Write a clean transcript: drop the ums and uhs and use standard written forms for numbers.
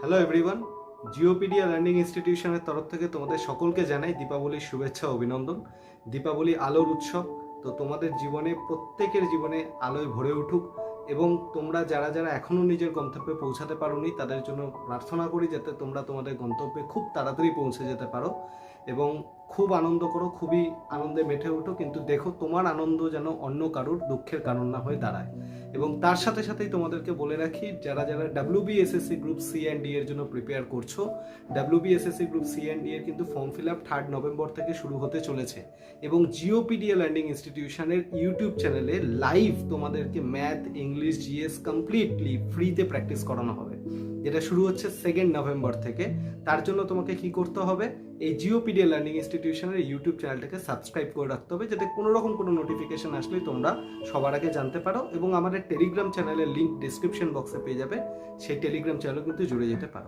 Hello everyone, Geopedia learning ইনস্টিটিউশনের তরফ থেকে তোমাদের সকলকে জানাই দীপাবলির শুভেচ্ছা ও অভিনন্দন। দীপাবলি আলোর উৎসব, তো তোমাদের জীবনে প্রত্যেকের জীবনে আলোয় ভরে উঠুক এবং তোমরা যারা যারা এখনও নিজের গন্তব্যে পৌঁছাতে পারোনি তাদের জন্য প্রার্থনা করি যাতে তোমরা তোমাদের গন্তব্যে খুব তাড়াতাড়ি পৌঁছে যেতে পারো এবং খুব আনন্দ করো, খুবই আনন্দে মেতে ওঠো, কিন্তু দেখো তোমার আনন্দ যেন অন্য কারোর দুঃখের কারণ না হয়ে দাঁড়ায়। এবং তার সাথে সাথেই তোমাদেরকে বলে রাখি, যারা যারা WBSSC group C and D এর জন্য প্রিপেয়ার করছো, WBSSC group C and D এর কিন্তু ফর্ম ফিল আপ 3 নভেম্বর থেকে শুরু হতে চলেছে এবং জিওপিডিএ লার্নিং ইনস্টিটিউশনের ইউটিউব চ্যানেলে লাইভ তোমাদেরকে ম্যাথ, ইংলিশ, জিএস কমপ্লিটলি ফ্রিতে প্র্যাকটিস করানো হবে, যেটা শুরু হচ্ছে 2 নভেম্বর থেকে। তার জন্য তোমাকে কি করতে হবে, এই জিওপিডিএ লার্নিং ইনস্টিটিউশনের ইউটিউব চ্যানেলটাকে সাবস্ক্রাইব করে রাখতে হবে, যাতে কোনো রকম কোনো নোটিফিকেশন আসলেই তোমরা সবার আগে জানতে পারো। এবং আমাদের টেলিগ্রাম চ্যানেলের লিঙ্ক ডিসক্রিপশন বক্সে পেয়ে যাবে, সেই টেলিগ্রাম চ্যানেলও কিন্তু জুড়ে যেতে পারো।